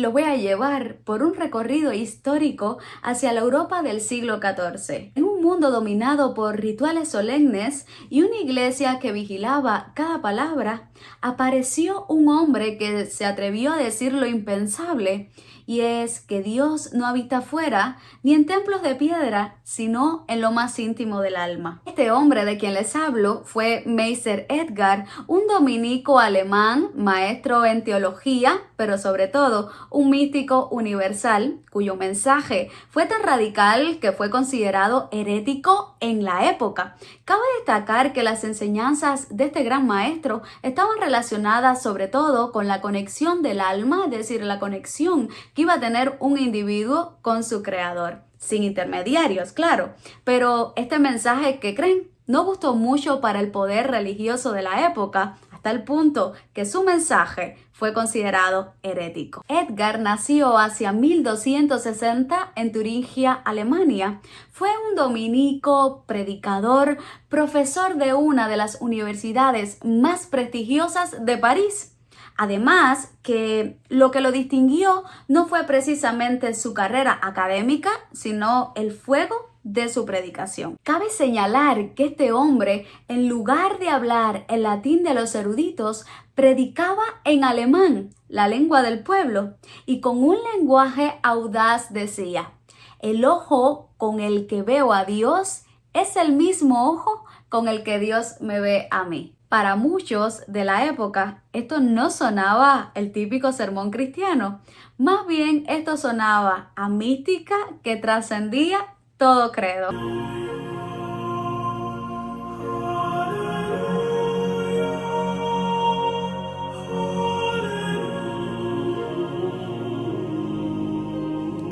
lo voy a llevar por un recorrido histórico hacia la Europa del siglo XIV. En un mundo dominado por rituales solemnes y una iglesia que vigilaba cada palabra, apareció un hombre que se atrevió a decir lo impensable, y es que Dios no habita fuera ni en templos de piedra, sino en lo más íntimo del alma. Este hombre de quien les hablo fue Meister Edgar, un dominico alemán, maestro en teología, pero sobre todo un místico universal, cuyo mensaje fue tan radical que fue considerado herético en la época. Cabe destacar que las enseñanzas de este gran maestro estaban relacionadas sobre todo con la conexión del alma, es decir, la conexión que iba a tener un individuo con su creador, sin intermediarios, claro. Pero este mensaje, ¿qué creen? No gustó mucho para el poder religioso de la época, hasta el punto que su mensaje fue considerado herético. Edgar nació hacia 1260 en Turingia, Alemania. Fue un dominico, predicador, profesor de una de las universidades más prestigiosas de París. Además, que lo distinguió no fue precisamente su carrera académica, sino el fuego de su predicación. Cabe señalar que este hombre, en lugar de hablar el latín de los eruditos, predicaba en alemán, la lengua del pueblo, y con un lenguaje audaz decía: el ojo con el que veo a Dios es el mismo ojo con el que Dios me ve a mí. Para muchos de la época, esto no sonaba el típico sermón cristiano. Más bien, esto sonaba a mística que trascendía todo credo.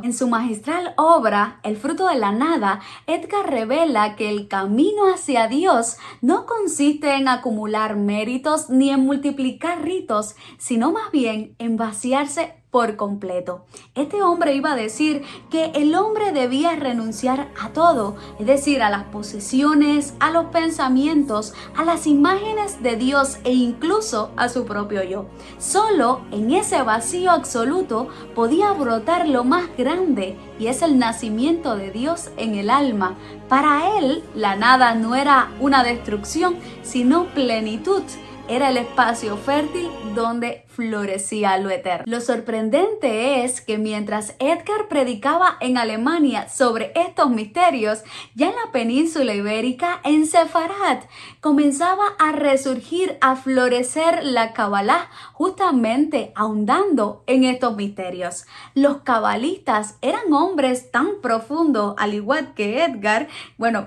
En su magistral obra, El fruto de la nada, Edgar revela que el camino hacia Dios no consiste en acumular méritos ni en multiplicar ritos, sino más bien en vaciarse por completo. Este hombre iba a decir que el hombre debía renunciar a todo, es decir, a las posesiones, a los pensamientos, a las imágenes de Dios e incluso a su propio yo. Solo en ese vacío absoluto podía brotar lo más grande, y es el nacimiento de Dios en el alma. Para él, la nada no era una destrucción, sino plenitud. Era el espacio fértil donde florecía lo eterno. Lo sorprendente es que mientras Edgar predicaba en Alemania sobre estos misterios, ya en la península ibérica, en Sefarat, comenzaba a resurgir, a florecer la Kabbalah, justamente ahondando en estos misterios. Los cabalistas eran hombres tan profundos, al igual que Edgar,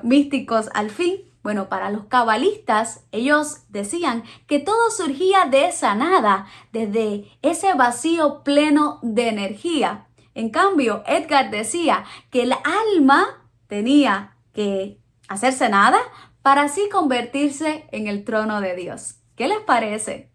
místicos al fin. Para los cabalistas, ellos decían que todo surgía de esa nada, desde ese vacío pleno de energía. En cambio, Edgar decía que el alma tenía que hacerse nada para así convertirse en el trono de Dios. ¿Qué les parece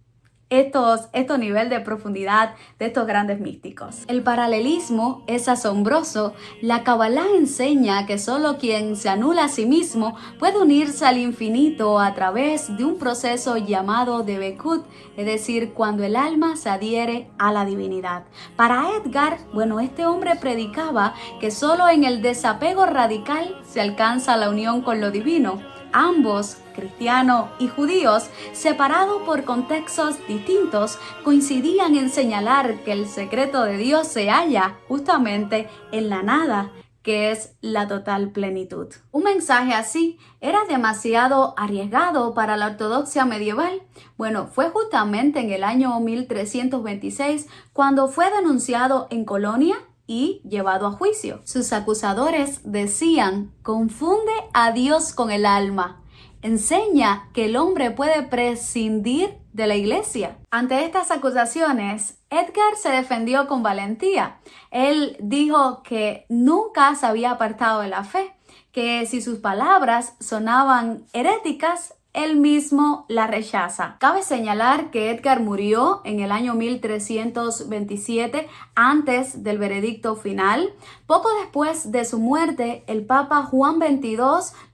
estos niveles de profundidad de estos grandes místicos? El paralelismo es asombroso. La Kabbalah enseña que solo quien se anula a sí mismo puede unirse al infinito a través de un proceso llamado Debekut, es decir, cuando el alma se adhiere a la divinidad. Para Edgar, este hombre predicaba que solo en el desapego radical se alcanza la unión con lo divino. Ambos, cristianos y judíos, separados por contextos distintos, coincidían en señalar que el secreto de Dios se halla justamente en la nada, que es la total plenitud. Un mensaje así era demasiado arriesgado para la ortodoxia medieval. Fue justamente en el año 1326 cuando fue denunciado en Colonia y llevado a juicio. Sus acusadores decían: confunde a Dios con el alma. Enseña que el hombre puede prescindir de la iglesia. Ante estas acusaciones, Edgar se defendió con valentía. Él dijo que nunca se había apartado de la fe, que si sus palabras sonaban heréticas, él mismo la rechaza. Cabe señalar que Edgar murió en el año 1327, antes del veredicto final. Poco después de su muerte, el Papa Juan XXII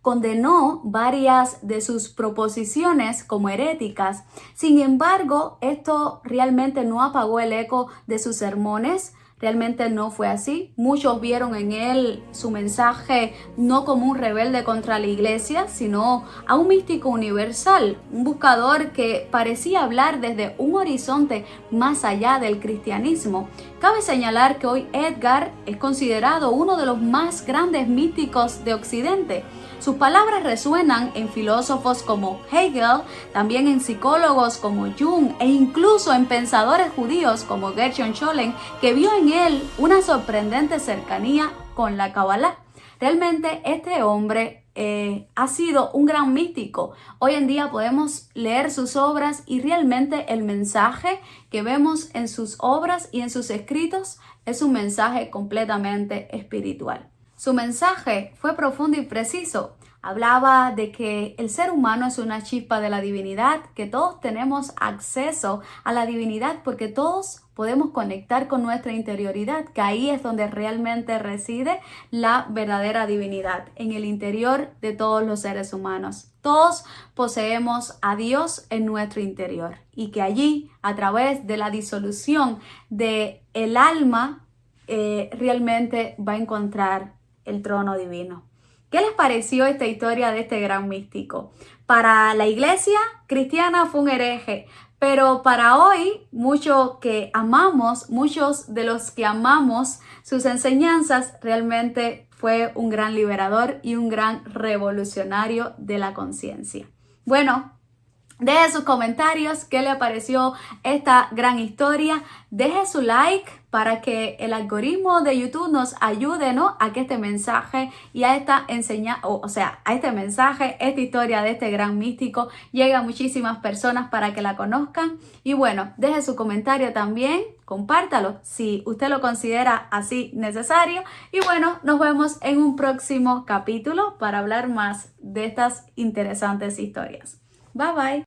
condenó varias de sus proposiciones como heréticas. Sin embargo, esto realmente no apagó el eco de sus sermones. Realmente no fue así. Muchos vieron en él su mensaje no como un rebelde contra la iglesia, sino a un místico universal, un buscador que parecía hablar desde un horizonte más allá del cristianismo. Cabe señalar que hoy Edgar es considerado uno de los más grandes místicos de Occidente. Sus palabras resuenan en filósofos como Hegel, también en psicólogos como Jung e incluso en pensadores judíos como Gershon Scholem, que vio en él una sorprendente cercanía con la Kabbalah. Realmente este hombre ha sido un gran místico. Hoy en día podemos leer sus obras y realmente el mensaje que vemos en sus obras y en sus escritos es un mensaje completamente espiritual. Su mensaje fue profundo y preciso. Hablaba de que el ser humano es una chispa de la divinidad, que todos tenemos acceso a la divinidad porque todos podemos conectar con nuestra interioridad, que ahí es donde realmente reside la verdadera divinidad, en el interior de todos los seres humanos. Todos poseemos a Dios en nuestro interior y que allí, a través de la disolución del alma, realmente va a encontrar el trono divino. ¿Qué les pareció esta historia de este gran místico? Para la iglesia cristiana fue un hereje, pero para hoy, muchos de los que amamos sus enseñanzas, realmente fue un gran liberador y un gran revolucionario de la conciencia. Bueno, deje sus comentarios, qué le pareció esta gran historia. Deje su like para que el algoritmo de YouTube nos ayude, ¿no?, a que este mensaje y a esta esta historia de este gran místico llegue a muchísimas personas para que la conozcan. Y bueno, deje su comentario también, compártalo si usted lo considera así necesario. Y bueno, nos vemos en un próximo capítulo para hablar más de estas interesantes historias. Bye bye.